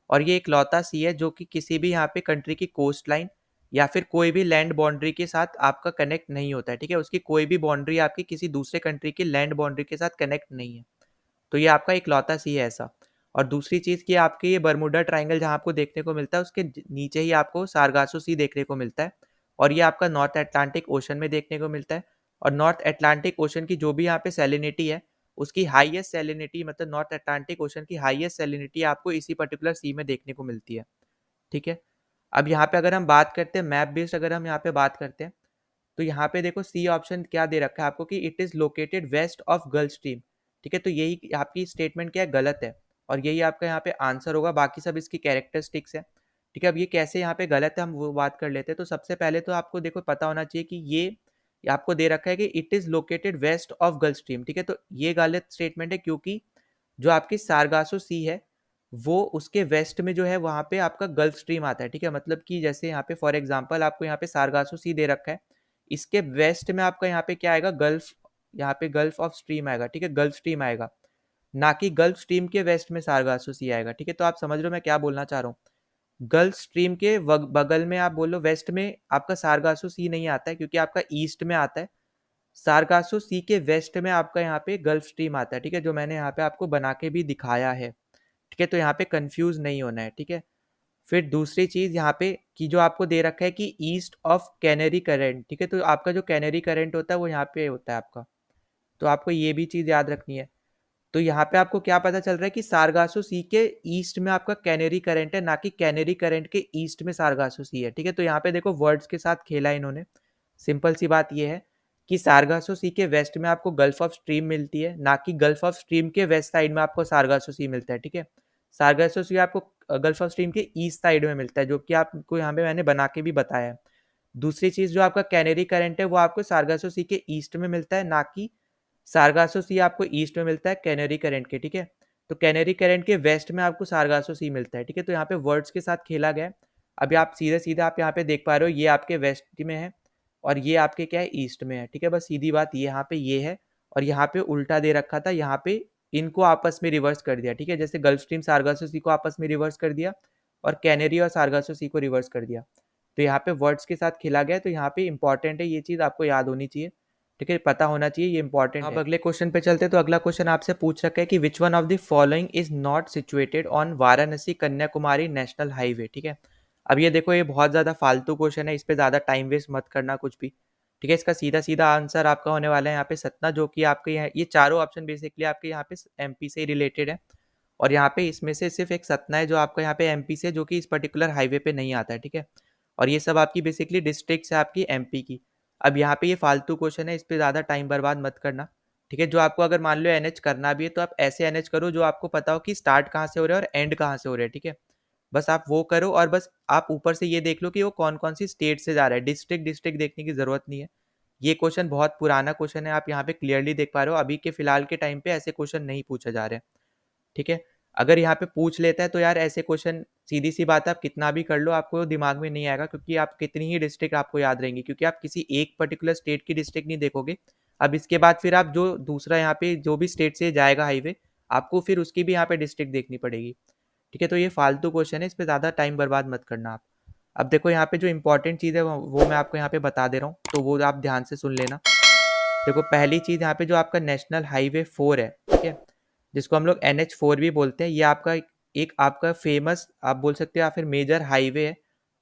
और ये एक लौता सी है जो कि किसी भी यहाँ पे कंट्री की कोस्ट लाइन या फिर कोई भी लैंड बाउंड्री के साथ आपका कनेक्ट नहीं होता है, ठीक है। उसकी कोई भी बाउंड्री आपकी किसी दूसरे कंट्री की लैंड बाउंड्री के साथ कनेक्ट नहीं है। तो ये आपका इकलौता सी है ऐसा। और दूसरी चीज़ कि आपके ये बर्मुडा ट्रायंगल जहाँ आपको देखने को मिलता है, उसके नीचे ही आपको सारगासो सी देखने को मिलता है, और ये आपका नॉर्थ अटलांटिक ओशन में देखने को मिलता है। और नॉर्थ अटलांटिक ओशन की जो भी यहाँ पे सैलिनिटी है, उसकी हाईएस्ट सैलिनिटी, मतलब नॉर्थ अटलांटिक ओशन की हाईएस्ट सैलिनिटी आपको इसी पर्टिकुलर सी में देखने को मिलती है, ठीक है। अब यहाँ पे अगर हम बात करते हैं मैप बेस्ड, अगर हम यहाँ पे बात करते हैं, तो यहाँ पे देखो सी ऑप्शन क्या दे रखा है आपको कि it is located west of Gulf Stream, ठीक है। तो यही आपकी स्टेटमेंट क्या है, गलत है, और यही आपका यहाँ पे आंसर होगा, बाकी सब इसकी कैरेक्टरिस्टिक्स है, ठीक है। अब ये कैसे यहाँ पे गलत है हम वो बात कर लेते हैं। तो सबसे पहले तो आपको देखो पता होना चाहिए कि ये आपको दे रखा है कि it is located west of Gulf Stream, ठीक है। तो ये गलत स्टेटमेंट है, क्योंकि जो आपकी सारगासो सी है वो उसके वेस्ट में जो है वहाँ पे आपका गल्फ स्ट्रीम आता है, ठीक है। मतलब कि जैसे यहाँ पे फॉर एग्जांपल आपको यहाँ पे सारगासो सी दे रखा है, इसके वेस्ट में आपका यहाँ पे क्या आएगा, गल्फ, यहाँ पे गल्फ ऑफ स्ट्रीम आएगा, ठीक है, गल्फ स्ट्रीम आएगा, ना कि गल्फ स्ट्रीम के वेस्ट में सारगासो सी आएगा, ठीक है। तो आप समझ रहे हो मैं क्या बोलना चाह रहा हूँ। गल्फ स्ट्रीम के बगल में आप बोलो वेस्ट में आपका सारगासो सी नहीं आता है, क्योंकि आपका ईस्ट में आता है। सारगासो सी के वेस्ट में आपका यहाँ पे गल्फ स्ट्रीम आता है, ठीक है, जो मैंने यहाँ पे आपको बना के भी दिखाया है, ठीक है। तो यहाँ पे कंफ्यूज नहीं होना है, ठीक है। फिर दूसरी चीज़ यहाँ पे कि जो आपको दे रखा है कि ईस्ट ऑफ कैनरी करेंट, ठीक है। तो आपका जो कैनरी करेंट होता है वो यहाँ पे होता है आपका, तो आपको ये भी चीज़ याद रखनी है। तो यहाँ पे आपको क्या पता चल रहा है कि सारगासो सी के ईस्ट में आपका कैनरी करंट है, ना कि कैनरी करंट के ईस्ट में सारगासो सी है, ठीक है। तो यहाँ पे देखो वर्ड्स के साथ खेला इन्होंने। सिंपल सी बात ये है कि सारगासो सी के वेस्ट में आपको गल्फ ऑफ स्ट्रीम मिलती है, ना कि गल्फ ऑफ स्ट्रीम के वेस्ट साइड में आपको सारगासो सी मिलता है, ठीक है। सारगासो सी आपको गल्फ ऑफ स्ट्रीम के ईस्ट साइड में मिलता है, जो कि आपको यहाँ पे मैंने बना के भी बताया है। दूसरी चीज़ जो आपका कैनरी करंट है वो आपको सारगासो सी के ईस्ट में मिलता है, ना कि सारगासो सी आपको ईस्ट में मिलता है कैनरी करंट के, ठीक है। तो कैनरी करंट के वेस्ट में आपको सारगासो सी मिलता है, ठीक है। तो यहाँ पे वर्ड्स के साथ खेला गया है। अभी आप सीधे सीधे आप यहाँ पे देख पा रहे हो, ये आपके वेस्ट में है और ये आपके क्या है, ईस्ट में है, ठीक है। बस सीधी बात ये यहाँ पे ये है, और यहाँ पे उल्टा दे रखा था, यहाँ पे इनको आपस में रिवर्स कर दिया, ठीक है। जैसे गल्फ स्ट्रीम सारगासो सी को आपस में रिवर्स कर दिया, और कैनरी और सारगासो सी को रिवर्स कर दिया। तो यहाँ पे वर्ड्स के साथ खेला गया है, तो यहाँ पे इंपॉर्टेंट है, ये चीज़ आपको याद होनी चाहिए, ठीक है, पता होना चाहिए, ये इंपॉर्टेंट है। अब अगले क्वेश्चन पे चलते हैं। तो अगला क्वेश्चन आपसे पूछ रखा है कि विच one of the following is not situated on Varanasi Kanyakumari national highway, ठीक है। अब ये देखो, ये बहुत ज़्यादा फालतू क्वेश्चन है, इस पर ज़्यादा टाइम वेस्ट मत करना कुछ भी, ठीक है। इसका सीधा सीधा आंसर आपका होने वाला है यहाँ पे सतना, जो कि आपके यहाँ ये चारों ऑप्शन बेसिकली आपके यहाँ पे एमपी से रिलेटेड है, और यहाँ पे इसमें से सिर्फ एक सतना है जो आपका यहाँ पे एमपी से, जो कि इस पर्टिकुलर हाईवे पे नहीं आता है, ठीक है। और ये सब आपकी बेसिकली डिस्ट्रिक्ट्स है आपकी एमपी की। अब यहाँ पे ये फालतू क्वेश्चन है, इस पे ज़्यादा टाइम बर्बाद मत करना, ठीक है। जो आपको अगर मान लो एनएच करना भी है तो आप ऐसे एनएच करो जो आपको पता हो कि स्टार्ट कहाँ से हो रहा है और एंड कहाँ से हो रहा है, ठीक है। बस आप वो करो, और बस आप ऊपर से ये देख लो कि वो कौन कौन सी स्टेट से जा रहा है, डिस्ट्रिक्ट डिस्ट्रिक्ट देखने की ज़रूरत नहीं है। ये क्वेश्चन बहुत पुराना क्वेश्चन है, आप यहाँ पे क्लियरली देख पा रहे हो, अभी के फिलहाल के टाइम पे ऐसे क्वेश्चन नहीं पूछे जा रहे हैं, ठीक है। अगर यहाँ पे पूछ लेता है तो यार ऐसे क्वेश्चन सीधी सी बात है, आप कितना भी कर लो आपको दिमाग में नहीं आएगा, क्योंकि आप कितनी ही डिस्ट्रिक्ट आपको याद रहेंगी, क्योंकि आप किसी एक पर्टिकुलर स्टेट की डिस्ट्रिक्ट नहीं देखोगे। अब इसके बाद फिर आप जो दूसरा यहाँ पे जो भी स्टेट से जाएगा हाईवे, आपको फिर उसकी भी यहाँ पे डिस्ट्रिक्ट देखनी पड़ेगी। ठीक है, तो ये फालतू क्वेश्चन है, इस पर ज़्यादा टाइम बर्बाद मत करना आप। अब देखो यहाँ पे जो इंपॉर्टेंट चीज़ है वो मैं आपको यहाँ पे बता दे रहा हूँ, तो वो आप ध्यान से सुन लेना। देखो पहली चीज़ यहाँ पे जो आपका नेशनल हाईवे 4 है, ठीक है, जिसको हम लोग NH4 भी बोलते हैं, ये आपका एक आपका फेमस आप बोल सकते हो या फिर मेजर हाईवे है।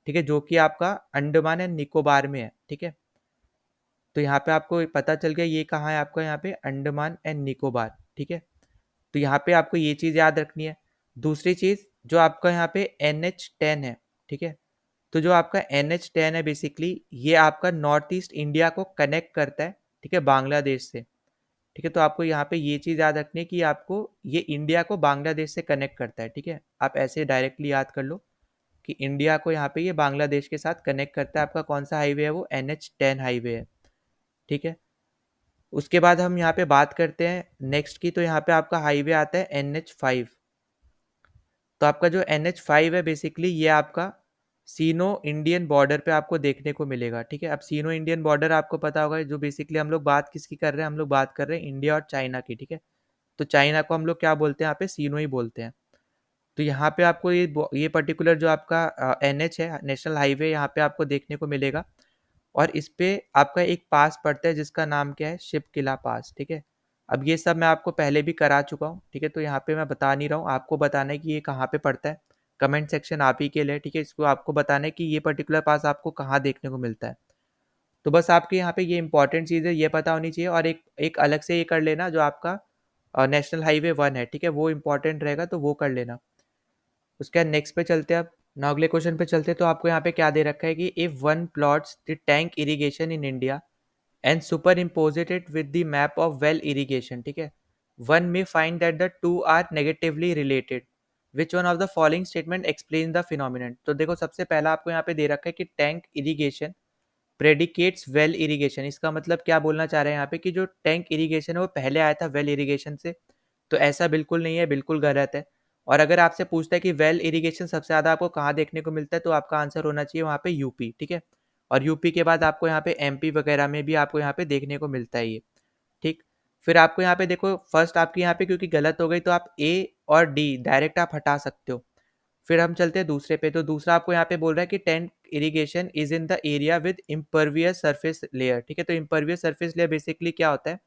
ठीक है, जो कि आपका अंडमान एंड निकोबार में है। ठीक है, तो यहाँ पे आपको पता चल गया ये कहाँ है, आपका यहाँ पे अंडमान एंड निकोबार। ठीक है, तो यहाँ पे आपको ये चीज़ याद रखनी है। दूसरी चीज़ जो आपका यहाँ पे NH10 है, ठीक है, तो जो आपका NH10 है बेसिकली ये आपका नॉर्थ ईस्ट इंडिया को कनेक्ट करता है, ठीक है, बांग्लादेश से। ठीक है, तो आपको यहाँ पे ये चीज़ याद रखनी है कि आपको ये इंडिया को बांग्लादेश से कनेक्ट करता है। ठीक है, आप ऐसे डायरेक्टली याद कर लो कि इंडिया को यहाँ पे ये बांग्लादेश के साथ कनेक्ट करता है। आपका कौन सा हाईवे है, वो NH10 हाईवे है। ठीक है, उसके बाद हम यहाँ पे बात करते हैं नेक्स्ट की, तो यहाँ पे आपका हाईवे आता है NH5। तो आपका जो NH5 है बेसिकली ये आपका सीनो इंडियन बॉर्डर पे आपको देखने को मिलेगा। ठीक है, अब सीनो इंडियन बॉर्डर आपको पता होगा, जो बेसिकली हम लोग बात किसकी कर रहे हैं, हम लोग बात कर रहे हैं इंडिया और चाइना की। ठीक है, तो चाइना को हम लोग क्या बोलते हैं, यहाँ पे सीनो ही बोलते हैं। तो यहाँ पे आपको ये पर्टिकुलर जो आपका NH है, नेशनल हाईवे, यहाँ पे आपको देखने को मिलेगा। और इस पे आपका एक पास पड़ता है जिसका नाम क्या है, शिप किला पास। ठीक है, अब ये सब मैं आपको पहले भी करा चुका हूँ। ठीक है, तो यहाँ पे मैं बता नहीं रहा हूँ, आपको बताना है कि ये कहाँ पे पड़ता है। कमेंट सेक्शन आप ही के लिए। ठीक है, इसको आपको बताना है कि ये पर्टिकुलर पास आपको कहाँ देखने को मिलता है। तो बस आपके यहाँ पे ये इंपॉर्टेंट चीज़ है, ये पता होनी चाहिए। और एक एक अलग से ये कर लेना जो आपका नेशनल हाईवे 1 है। ठीक है, वो इंपॉर्टेंट रहेगा, तो वो कर लेना। उसके बाद नेक्स्ट पे चलते हैं। अब now अगले क्वेश्चन पे चलते हैं। तो आपको यहाँ पे क्या दे रखा है कि if one plots the tank irrigation in India and superimpose it with the map of well irrigation, ठीक है, one may find that the two are negatively related, which one of the following statement explain the phenomenon. तो देखो सबसे पहला आपको यहाँ पे दे रखा है कि tank irrigation predicates well irrigation. इसका मतलब क्या बोलना चाह रहे हैं यहाँ पे कि जो टैंक इरिगेशन है वो पहले आया था वेल इरिगेशन से। तो ऐसा बिल्कुल नहीं है, बिल्कुल गलत है। और अगर आपसे पूछता है कि वेल इरिगेशन सबसे ज़्यादा आपको कहाँ देखने को मिलता है, तो आपका आंसर होना चाहिए वहाँ पे यूपी। ठीक है, और यूपी के बाद आपको यहाँ पे MP वगैरह में भी आपको यहाँ पे देखने को मिलता है ये। ठीक, फिर आपको यहाँ पे देखो फर्स्ट आपकी यहाँ पे क्योंकि गलत हो गई, तो आप A और D डायरेक्ट आप हटा सकते हो। फिर हम चलते हैं दूसरे पे। तो दूसरा आपको यहाँ पे बोल रहा है कि tank irrigation is in the area with impervious surface layer. ठीक है, तो इम्पर्वियस सरफेस लेयर बेसिकली क्या होता है,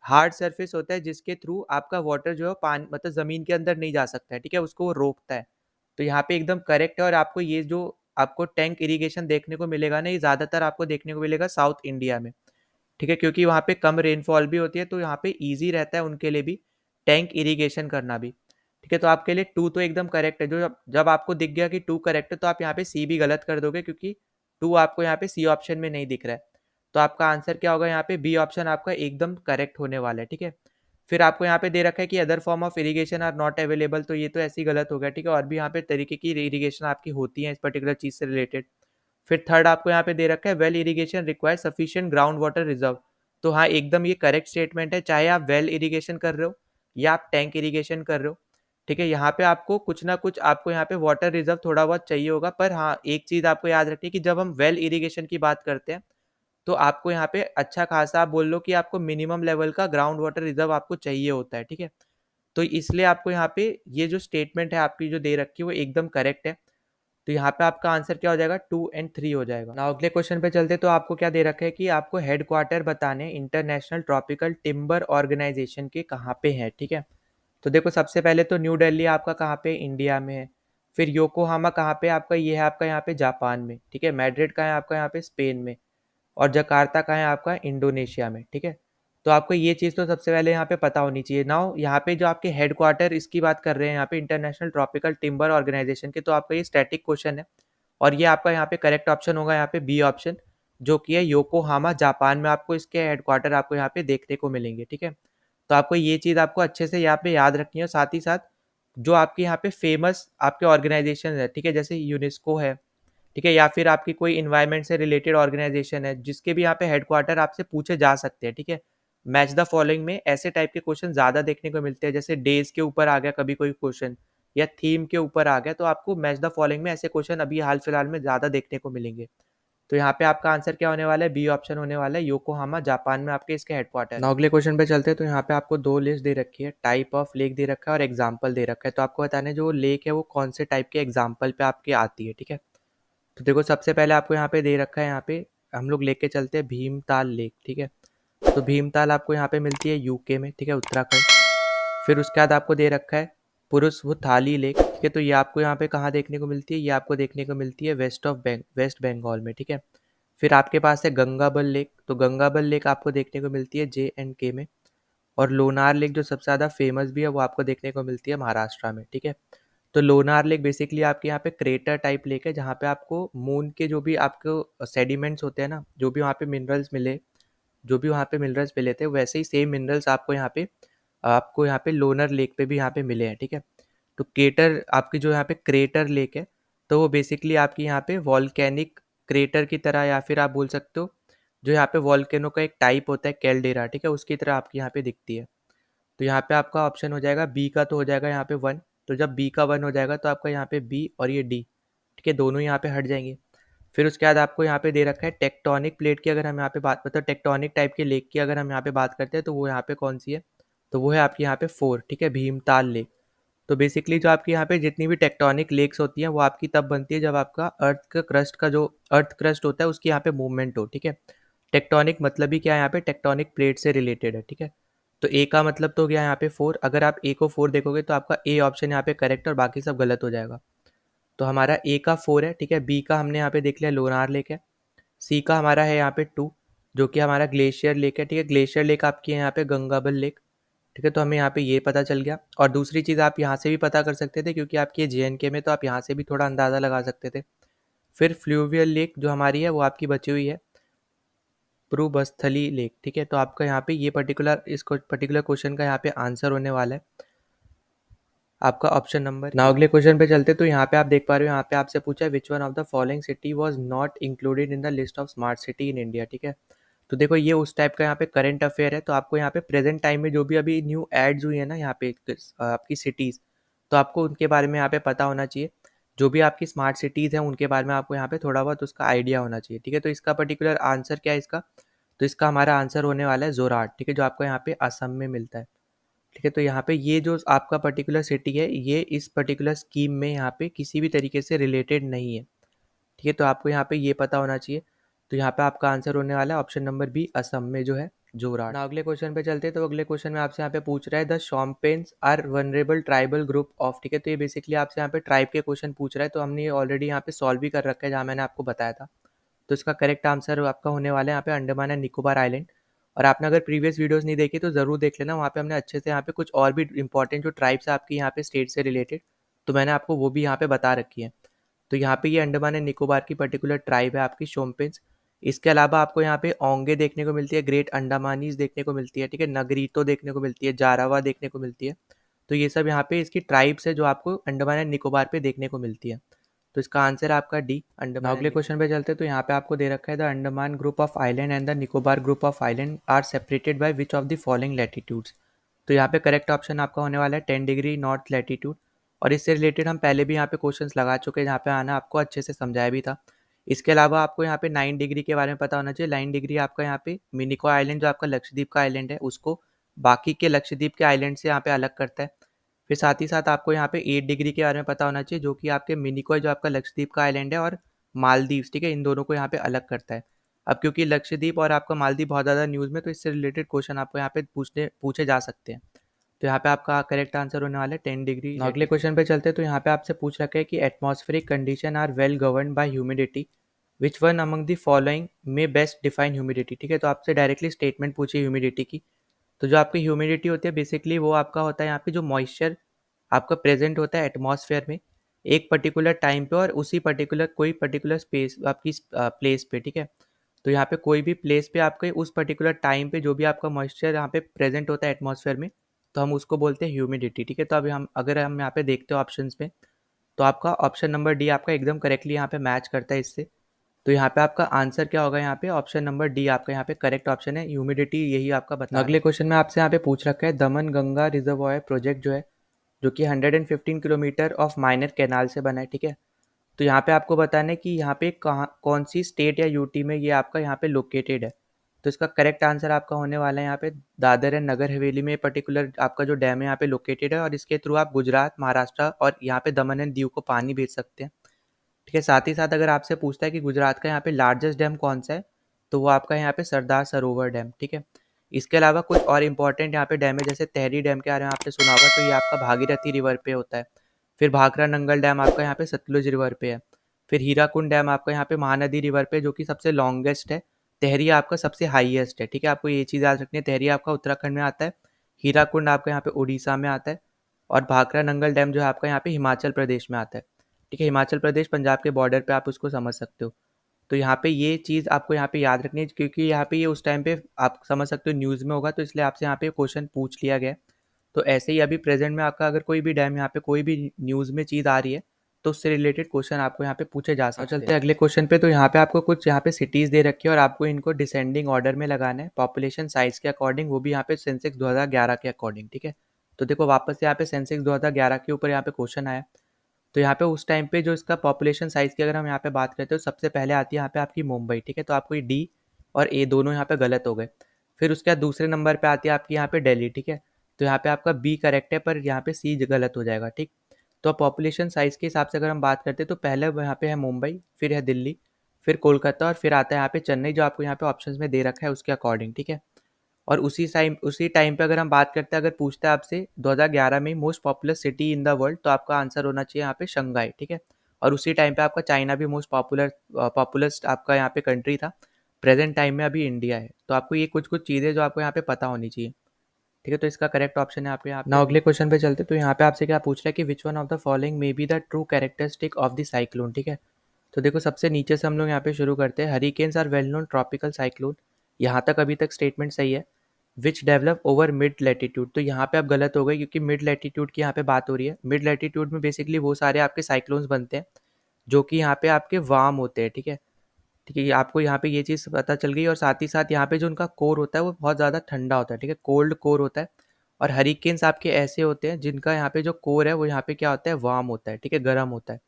हार्ड सरफेस होता है जिसके थ्रू आपका वाटर जो है पानी मतलब जमीन के अंदर नहीं जा सकता है। ठीक है, उसको वो रोकता है। तो यहाँ पे एकदम करेक्ट है। और आपको ये जो आपको टैंक इरिगेशन देखने को मिलेगा ना, ये ज़्यादातर आपको देखने को मिलेगा साउथ इंडिया में। ठीक है, क्योंकि वहाँ पे कम रेनफॉल भी होती है, तो यहाँ पे ईजी रहता है उनके लिए भी टैंक इरिगेशन करना भी। ठीक है, तो आपके लिए 2 तो एकदम करेक्ट है। जो जब आपको दिख गया कि 2 करेक्ट है, तो आप यहाँ पे C भी गलत कर दोगे, क्योंकि 2 आपको यहाँ पे C ऑप्शन में नहीं दिख रहा है। तो आपका आंसर क्या होगा, यहाँ पे B ऑप्शन आपका एकदम करेक्ट होने वाला है। ठीक है, फिर आपको यहाँ पे दे रखा है कि other form of irrigation are not available, तो ये तो ऐसे ही गलत हो गया। ठीक है, और भी यहाँ पे तरीके की इरिगेशन आपकी होती है इस पर्टिकुलर चीज़ से रिलेटेड। फिर थर्ड आपको यहाँ पे दे रखा है well irrigation require sufficient ground water reserve. तो हाँ, एकदम ये करेक्ट स्टेटमेंट है, चाहे आप वेल इरिगेशन कर रहे हो या आप टैंक इरिगेशन कर रहे हो। ठीक है, यहाँ पे आपको कुछ ना कुछ आपको यहाँ पे वाटर रिजर्व थोड़ा बहुत चाहिए होगा। पर हाँ, एक चीज़ आपको याद रखनी है कि जब हम वेल इरिगेशन की बात करते हैं, तो आपको यहाँ पे अच्छा खासा आप बोल लो कि आपको मिनिमम लेवल का ग्राउंड वाटर रिजर्व आपको चाहिए होता है। ठीक है, तो इसलिए आपको यहाँ पे ये जो स्टेटमेंट है आपकी जो दे रखी है वो एकदम करेक्ट है। तो यहाँ पे आपका आंसर क्या हो जाएगा, 2 एंड 3 हो जाएगा ना। अगले क्वेश्चन पे चलते। तो आपको क्या दे रखा है कि आपको हेडक्वार्टर बताने इंटरनेशनल ट्रॉपिकल टिम्बर ऑर्गेनाइजेशन के कहाँ पे है। ठीक है, तो देखो सबसे पहले तो न्यू दिल्ली आपका कहाँ पे, इंडिया में है। फिर योकोहामा कहाँ पे आपका, ये है आपका यहाँ पे जापान में। ठीक है, मैड्रिड कहाँ है आपका यहाँ पे, स्पेन में। और जकार्ता कहाँ है आपका, इंडोनेशिया में। ठीक है, तो आपको ये चीज़ तो सबसे पहले यहाँ पे पता होनी चाहिए। नाउ यहाँ पे जो आपके हेडक्वार्टर इसकी बात कर रहे हैं यहाँ पे इंटरनेशनल ट्रॉपिकल टिम्बर ऑर्गेनाइजेशन के, तो आपका ये स्टैटिक क्वेश्चन है। और ये आपका यहाँ पे करेक्ट ऑप्शन होगा यहाँ पे B ऑप्शन, जो कि है योकोहामा, जापान में आपको इसके हेडक्वार्टर आपको यहाँ पे देखने को मिलेंगे। ठीक है, तो आपको ये चीज़ आपको अच्छे से यहाँ पे याद रखनी है। साथ ही साथ जो आपके यहाँ पे फेमस आपके ऑर्गेनाइजेशन है, ठीक है, जैसे यूनेस्को है, ठीक है, या फिर आपकी कोई इन्वायरमेंट से रिलेटेड ऑर्गेनाइजेशन है, जिसके भी यहाँ पे हेडक्वार्टर आपसे पूछे जा सकते हैं। ठीक है, मैच द फॉलोइंग में ऐसे टाइप के क्वेश्चन ज़्यादा देखने को मिलते हैं, जैसे डेज के ऊपर आ गया कभी कोई क्वेश्चन या थीम के ऊपर आ गया, तो आपको मैच द फॉलोइंग में ऐसे क्वेश्चन अभी हाल फिलहाल में ज़्यादा देखने को मिलेंगे। तो यहाँ पे आपका आंसर क्या होने वाला है, बी ऑप्शन होने वाला है, योकोहामा जापान में आपके इसके हेडक्वार्टर। नाउ अगले क्वेश्चन पे चलते हैं। तो यहाँ पे आपको दो लिस्ट दे रखी है, टाइप ऑफ लेक दे रखा है और एग्जाम्पल दे रखा है। तो आपको बताना है जो लेक है वो कौन से टाइप के एग्जाम्पल पे आपके आती है, ठीक है। तो देखो सबसे पहले आपको यहाँ पे दे रखा है, यहाँ पे हम लोग लेके चलते हैं भीमताल लेक, ठीक है। तो भीमताल आपको यहाँ पे मिलती है यूके में, ठीक है, उत्तराखंड। फिर उसके बाद आपको दे रखा है पुरुष वो थाली लेक, ठीक है। तो ये आपको यहाँ पे कहाँ देखने को मिलती है, ये आपको देखने को मिलती है वेस्ट बंगाल में, ठीक है। फिर आपके पास है गंगाबल लेक, तो गंगाबल लेक आपको देखने को मिलती है JNK में। और लोनार लेक जो सबसे ज़्यादा फेमस भी है वो आपको देखने को मिलती है महाराष्ट्र में, ठीक है। तो लोनार लेक बेसिकली आपके यहाँ पे क्रेटर टाइप लेक है, जहाँ पे आपको मून के जो भी आपको सेडिमेंट्स होते हैं ना, जो भी वहाँ पे मिनरल्स मिले, जो भी वहाँ पे मिनरल्स मिले थे, वैसे ही सेम मिनरल्स आपको यहाँ पे लोनर लेक पे भी यहाँ पे मिले हैं, ठीक है। तो केटर आपकी जो यहाँ पे क्रेटर लेक है, तो वो बेसिकली आपकी यहाँ पे वॉल्केनिक क्रेटर की तरह, या फिर आप बोल सकते हो जो यहाँ पे वॉल्केनो का एक टाइप होता है कैल्डेरा, ठीक है, उसकी तरह आपकी यहाँ पे दिखती है। तो यहाँ पे आपका ऑप्शन हो जाएगा बी का, तो हो जाएगा यहाँ पे 1। तो जब बी का 1 हो जाएगा तो आपका यहाँ पे बी और ये डी, ठीक है, दोनों यहाँ पे हट जाएंगे। फिर उसके बाद आपको यहाँ पे दे रखा है टेक्टोनिक प्लेट की, अगर हम यहाँ पे बात, मतलब टेक्टोनिक टाइप के लेक की अगर हम यहाँ पे बात करते हैं, तो वो यहाँ पे कौन सी है, तो वो है आपकी यहाँ पे 4, ठीक है, भीमताल लेक। तो बेसिकली जो आपकी यहाँ पे जितनी भी टेक्टोनिक लेक्स होती हैं वो आपकी तब बनती है जब आपका अर्थ क्रस्ट होता है उसकी यहाँ पे मूवमेंट हो, ठीक है। टेक्टोनिक मतलब ही क्या है, यहाँ पे टेक्टोनिक प्लेट से रिलेटेड है, ठीक है। तो ए का मतलब तो हो गया यहाँ पे 4, अगर आप ए को 4 देखोगे तो आपका ए ऑप्शन यहाँ पे करेक्ट और बाकी सब गलत हो जाएगा। तो हमारा ए का 4 है, ठीक है। बी का हमने यहाँ पे देख लिया लोनार लेक है। सी का हमारा है यहाँ पे 2, जो कि हमारा ग्लेशियर लेक है, ठीक है। ग्लेशियर लेक आपकी है यहाँ पे गंगाबल लेक, ठीक है। तो हमें यहाँ पे ये पता चल गया। और दूसरी चीज़ आप यहाँ से भी पता कर सकते थे, क्योंकि आपकी JNK में, तो आप यहाँ से भी थोड़ा अंदाज़ा लगा सकते थे। फिर फ्लूवियल लेक जो हमारी है वो आपकी बची हुई है पूर्वस्थली लेक, ठीक है। तो आपका यहाँ पे ये पर्टिकुलर क्वेश्चन का यहाँ पे आंसर होने वाला है आपका ऑप्शन नंबर। नाउ अगले क्वेश्चन पे चलते। तो यहाँ पे आप देख पा रहे हो, यहाँ पे आपसे पूछा है विच one of the following city was not included in the list of smart city in India, ठीक है। तो देखो ये उस टाइप का यहाँ पे करंट अफेयर है, तो आपको यहाँ पे प्रेजेंट टाइम में जो भी अभी न्यू एड्स हुई है ना यहाँ पे आपकी सिटीज़, तो आपको उनके बारे में यहाँ पे पता होना चाहिए। जो भी आपकी स्मार्ट सिटीज़ हैं उनके बारे में आपको यहाँ पे थोड़ा बहुत उसका आइडिया होना चाहिए, ठीक है। तो इसका पर्टिकुलर आंसर क्या है इसका, तो इसका हमारा आंसर होने वाला है जोरहाट, ठीक है, जो आपको यहाँ पे असम में मिलता है, ठीक है। तो यहाँ पे ये जो आपका पर्टिकुलर सिटी है ये इस पर्टिकुलर स्कीम में यहाँ पे किसी भी तरीके से रिलेटेड नहीं है, ठीक है। तो आपको यहाँ पे ये पता होना चाहिए। तो यहाँ पे आपका आंसर होने वाला है ऑप्शन नंबर बी, असम में जो है जोरहाट। ना अगले क्वेश्चन पे चलते हैं। तो अगले क्वेश्चन में आपसे यहाँ पे पूछ रहा है the Shompens are vulnerable tribal group of, ठीक है। तो ये बेसिकली आपसे यहाँ पे ट्राइब के क्वेश्चन पूछ रहा है। तो हमने ये ऑलरेडी यहाँ पे सॉल्व भी कर रखा है, जहाँ मैंने आपको बताया था। तो इसका करेक्ट आंसर आपका होने वाला है यहाँ पे अंडमान एंड निकोबार आइलैंड। और आपने अगर प्रीवियस वीडियोस नहीं देखी तो ज़रूर देख लेना, वहाँ पे हमने अच्छे से यहाँ पे कुछ और भी इंपॉर्टेंट जो ट्राइब्स है आपकी यहाँ पे स्टेट से रिलेटेड, तो मैंने आपको वो भी यहाँ पे बता रखी है। तो यहाँ पे ये अंडमान एंड निकोबार की पर्टिकुलर ट्राइब है आपकी शोम्पेन्स। इसके अलावा आपको यहाँ पे ओंगे देखने को मिलती है, ग्रेट अंडमानीज देखने को मिलती है, ठीक है, नगरीतो देखने को मिलती है, जारावा देखने को मिलती है। तो ये सब यहाँ पे इसकी ट्राइब्स है जो आपको अंडमान एंड निकोबार पे देखने को मिलती है। तो इसका आंसर आपका डी अंडमान। अगले क्वेश्चन पे चलते हैं। तो यहाँ पे आपको दे रखा है the Andaman group of island and the Nicobar group of island are separated by which of the following latitudes. तो यहाँ पे करेक्ट ऑप्शन आपका होने वाला है 10 डिग्री नॉर्थ लैटिट्यूड। और इससे रिलेटेड हम पहले भी यहाँ पे क्वेश्चंस लगा चुके हैं, जहाँ पे आना आपको अच्छे से समझाया भी था। इसके अलावा आपको यहाँ पे 9 डिग्री के बारे में पता होना चाहिए। 9 डिग्री आपका यहाँ पे मिनिको आइलैंड जो आपका लक्षद्वीप का आइलैंड है उसको बाकी के लक्षद्वीप के आइलैंड से यहाँ पे अलग करता है। फिर साथ ही साथ आपको यहाँ पे 8 डिग्री के बारे में पता होना चाहिए, जो कि आपके मिनिकॉय जो आपका लक्षद्वीप का आइलैंड है और मालदीव्स, ठीक है, इन दोनों को यहाँ पे अलग करता है। अब क्योंकि लक्षद्वीप और आपका मालदीव बहुत ज़्यादा न्यूज़ में, तो इससे रिलेटेड क्वेश्चन आपको यहाँ पे पूछे जा सकते हैं। तो यहाँ पे आपका करेक्ट आंसर होने वाला है 10 डिग्री। अगले क्वेश्चन पे चलते हैं। तो यहाँ पे आपसे पूछ रखा है कि atmospheric condition are well govern by humidity, which one among the following में बेस्ट डिफाइन ह्यूमिडिटी, ठीक है। तो आपसे डायरेक्टली स्टेटमेंट पूछी ह्यूमिडिटी की। तो जो आपकी ह्यूमिडिटी होती है बेसिकली वो आपका होता है यहाँ पे जो मॉइस्चर आपका प्रेजेंट होता है एटमॉस्फेयर में एक पर्टिकुलर टाइम पे और उसी पर्टिकुलर स्पेस आपकी प्लेस पे, ठीक है। तो यहाँ पे कोई भी प्लेस पे आपके उस पर्टिकुलर टाइम पे जो भी आपका मॉइस्चर यहाँ पे प्रेजेंट होता है एटमॉस्फेयर में, तो हम उसको बोलते हैं ह्यूमिडिटी, ठीक है। तो अभी हम यहाँ पे देखते हो ऑप्शंस में, तो आपका ऑप्शन नंबर डी आपका एकदम करेक्टली यहाँ पे मैच करता है इससे। तो यहाँ पे आपका आंसर क्या होगा, यहाँ पे ऑप्शन नंबर डी आपका यहाँ पे करेक्ट ऑप्शन है, ह्यूमिडिटी यही आपका बता रहा है। अगले क्वेश्चन में आपसे यहाँ पे पूछ रखा है दमन गंगा रिजर्वॉयर प्रोजेक्ट जो है, जो कि 115 किलोमीटर ऑफ माइनर कैनाल से बना है, ठीक है। तो यहाँ पे आपको बताना है कि यहाँ पे कहाँ कौन सी स्टेट या यूटी में ये आपका यहाँ पे लोकेटेड है। तो इसका करेक्ट आंसर आपका होने वाला है यहाँ पे दादर एंड नगर हवेली में पर्टिकुलर आपका जो डैम है यहाँ पे लोकेटेड है, और इसके थ्रू आप गुजरात, महाराष्ट्र और यहाँ पे दमन एंड दीव को पानी भेज सकते हैं, ठीक है। साथ ही साथ अगर आपसे पूछता है कि गुजरात का यहाँ पे लार्जेस्ट डैम कौन सा है, तो वो आपका यहाँ पे सरदार सरोवर डैम, ठीक है। इसके अलावा कुछ और इंपॉर्टेंट यहाँ पे डैम है, जैसे तहरी डैम के बारे में आपने सुना होगा, तो ये आपका भागीरथी रिवर पे होता है। फिर भाखरा नंगल डैम आपका यहाँ पे सतलुज रिवर पे है। फिर हीराकुंड डैम आपका यहाँ पे महानदी रिवर पे, जो कि सबसे लॉन्गेस्ट है। तहरी आपका सबसे हाईएस्ट है, ठीक है। आपको ये चीज़ याद रखनी है, तहरी आपका उत्तराखंड में आता है, हीराकुंड आपका यहाँ पे उड़ीसा में आता है, और भाखरा नंगल डैम जो है आपका यहाँ पे हिमाचल प्रदेश में आता है, ठीक है। हिमाचल प्रदेश पंजाब के बॉर्डर पे आप उसको समझ सकते हो। तो यहाँ पे ये चीज़ आपको यहाँ पे याद रखनी है, क्योंकि यहाँ पे ये उस टाइम पे आप समझ सकते हो न्यूज़ में होगा, तो इसलिए आपसे यहाँ पे क्वेश्चन पूछ लिया गया है। तो ऐसे ही अभी प्रेजेंट में आपका अगर कोई भी डैम यहाँ पे कोई भी न्यूज़ में चीज़ आ रही है, तो उससे रिलेटेड क्वेश्चन आपको यहाँ पे पूछे जा सकते हैं। चलते हैं अगले क्वेश्चन पे। तो यहाँ पे आपको कुछ यहाँ पे सिटीज़ दे रखी है, और आपको इनको डिसेंडिंग ऑर्डर में लगाना है पॉपुलेशन साइज के अकॉर्डिंग, वो भी यहाँ पे सेंसेक्स 2011 के अकॉर्डिंग, ठीक है। तो देखो वापस से यहाँ पे सेंसेक्स 2011 के ऊपर यहाँ पे क्वेश्चन आया। तो यहाँ पे उस टाइम पे जो इसका पॉपुलेशन साइज़ की अगर हम यहाँ पे बात करते हैं, तो सबसे पहले आती है यहाँ पे आपकी मुंबई, ठीक है। तो आपको ये डी और ए दोनों यहाँ पे गलत हो गए। फिर उसके बाद दूसरे नंबर पे आती है आपकी यहाँ पे दिल्ली, ठीक है। तो यहाँ पे आपका बी करेक्ट है, पर यहाँ पे सी गलत हो जाएगा, ठीक। तो पॉपुलेशन साइज़ के हिसाब से अगर हम बात करते हैं, तो पहले यहाँ पे है मुंबई, फिर है दिल्ली, फिर कोलकाता, और फिर आता है यहाँ पे चेन्नई, जो आपको यहाँ पे ऑप्शन में दे रखा है उसके अकॉर्डिंग, ठीक है। और उसी टाइम पे अगर हम बात करते हैं, अगर पूछता है आपसे 2011 में most popular city in the world, तो आपका आंसर होना चाहिए यहाँ पे शंघाई, ठीक है। और उसी टाइम पे आपका चाइना भी मोस्ट पॉपुलर आपका यहाँ पे कंट्री था। प्रेजेंट टाइम में अभी इंडिया है। तो आपको ये कुछ कुछ चीज़ें जो आपको यहाँ पे पता होनी चाहिए, ठीक है। तो इसका करेक्ट ऑप्शन है आपके यहाँ पे। अगले क्वेश्चन पे चलते। तो यहाँ पे आपसे क्या पूछ रहा है कि विच one of the following may be the true characteristic of the cyclone, ठीक है। तो देखो सबसे नीचे से हम लोग यहाँ पे शुरू करते हैं। Hurricanes are well known tropical cyclone, यहाँ तक अभी तक स्टेटमेंट सही है। Which develop over mid latitude, तो यहाँ पे आप गलत हो गए, क्योंकि मिड लैटिट्यूड की यहाँ पे बात हो रही है। मिड लैटिट्यूड में बेसिकली वो सारे आपके साइक्लोन्स बनते हैं जो कि यहाँ पे आपके वार्म होते हैं, ठीक है। ठीक है, ये आपको यहाँ पे ये चीज़ पता चल गई। और साथ ही साथ यहाँ पे जो उनका कोर होता है वो बहुत ज़्यादा ठंडा होता है, ठीक है, कोल्ड कोर होता है। और हरिकेन्स आपके ऐसे होते हैं जिनका यहाँ पे जो कोर है वो यहाँ पे क्या होता है, वार्म होता है, ठीक है, गर्म होता है।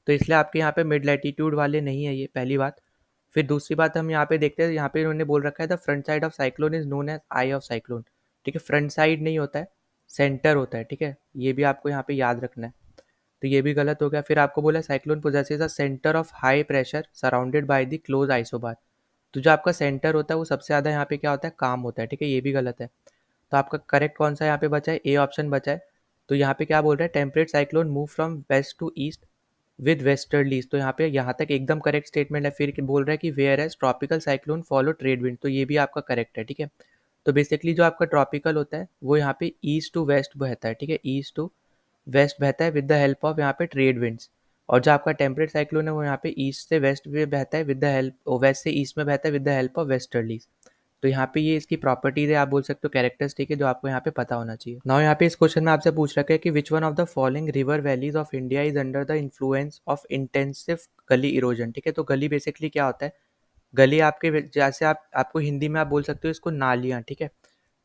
तो इसलिए आपके यहाँ पे मिड लैटिट्यूड वाले नहीं है, ये पहली बात। फिर दूसरी बात हम यहाँ पे देखते हैं, यहाँ पे इन्होंने बोल रखा है the front side of cyclone is known as eye of cyclone, ठीक है। फ्रंट साइड नहीं होता है, सेंटर होता है, ठीक है। ये भी आपको यहाँ पे याद रखना है। तो ये भी गलत हो गया। फिर आपको बोला cyclone possesses a centre of high pressure surrounded by the close isobar, तो जो आपका सेंटर होता है वो सबसे ज़्यादा यहाँ पे क्या होता है, काम होता है, ठीक है। ये भी गलत है। तो आपका करेक्ट कौन सा यहाँ पे बचा है, ए ऑप्शन बचा है। तो यहाँ पे क्या बोल रहा है, temperate cyclone move from west to east with westerlies, तो यहाँ तक एकदम करेक्ट स्टेटमेंट है। फिर बोल रहा है कि where as tropical cyclone follow trade wind, तो ये भी आपका करेक्ट है, ठीक है। तो बेसिकली जो आपका ट्रॉपिकल होता है वो यहाँ पे ईस्ट टू वेस्ट बहता है, ठीक है, ईस्ट टू वेस्ट बहता है विद द हेल्प ऑफ यहाँ पे ट्रेड विंड्स। और जो आपका टेम्परेट साइक्लोन है वो यहाँ पे ईस्ट से वेस्ट में बहता है विद द हेल्प, वेस्ट से ईस्ट में बहता है with the help of westerlies. तो यहाँ पे ये इसकी प्रॉपर्टीज है, आप बोल सकते हो कैरेक्टरिस्टिक है, जो आपको यहाँ पे पता होना चाहिए। नाउ यहाँ पे इस क्वेश्चन में आपसे पूछ रखा है कि विच one of the following river valleys of India is under the influence of intensive गली इरोजन, ठीक है। तो गली बेसिकली क्या होता है, गली आपके जैसे आपको हिंदी में आप बोल सकते हो इसको नालियाँ, ठीक है।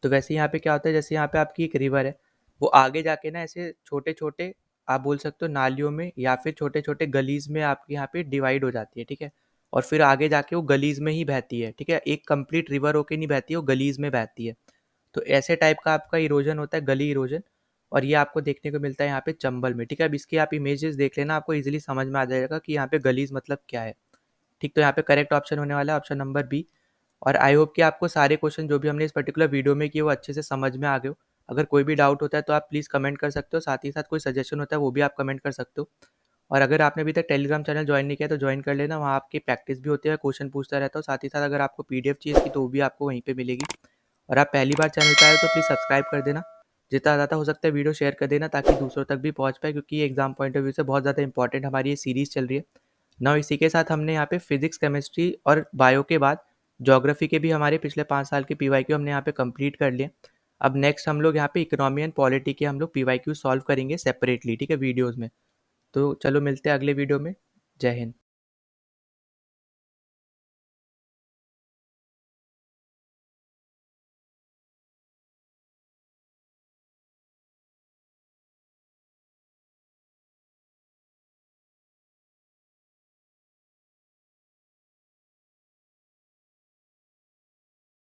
तो वैसे यहाँ पे क्या होता है, जैसे यहाँ पे आपकी एक रिवर है, वो आगे जाके ना ऐसे छोटे छोटे आप बोल सकते हो नालियों में या फिर छोटे छोटे गलीज में आपके यहाँ पे डिवाइड हो जाती है, ठीक है। और फिर आगे जाके वो गलीज में ही बहती है, ठीक है, एक कंप्लीट रिवर होके नहीं बहती है, वो गलीज में बहती है। तो ऐसे टाइप का आपका इरोजन होता है, गली इरोजन। और ये आपको देखने को मिलता है यहाँ पे चंबल में, ठीक है। अब इसके आप इमेजेस देख लेना, आपको इजीली समझ में आ जाएगा कि यहाँ पे गलीज मतलब क्या है, ठीक। तो यहाँ पे करेक्ट ऑप्शन होने वाला है ऑप्शन नंबर बी। और आई होप कि आपको सारे क्वेश्चन जो भी हमने इस पर्टिकुलर वीडियो में किए वो अच्छे से समझ में आ गए हो। अगर कोई भी डाउट होता है तो आप प्लीज़ कमेंट कर सकते हो, साथ ही साथ कोई सजेशन होता है वो भी आप कमेंट कर सकते हो। और अगर आपने अभी तक टेलीग्राम चैनल ज्वाइन नहीं किया तो ज्वाइन कर लेना, वहाँ आपकी प्रैक्टिस भी होती है, क्वेश्चन पूछता रहता हूँ। साथ ही साथ अगर आपको पीडीएफ चाहिए इसकी तो वो भी आपको वहीं पे मिलेगी। और आप पहली बार चैनल पे आए हो तो प्लीज़ सब्सक्राइब कर देना, जितना ज़्यादा हो सकता है वीडियो शेयर कर देना ताकि दूसरों तक भी पहुँच पाए, क्योंकि ये एग्जाम पॉइंट ऑफ व्यू से बहुत ज़्यादा इंपॉर्टेंट हमारी ये सीरीज़ चल रही है ना। इसी के साथ हमने यहाँ पे फिजिक्स, केमिस्ट्री और बायो के बाद ज्योग्राफी के भी हमारे पिछले 5 साल के पीवाईक्यू हमने यहाँ पे कंप्लीट कर लिए। अब नेक्स्ट हम लोग यहाँ पे इकोनॉमी एंड पॉलिटी के हम लोग पीवाईक्यू सॉल्व करेंगे सेपरेटली, ठीक है, वीडियोज़ में। तो चलो मिलते हैं अगले वीडियो में। जय हिंद।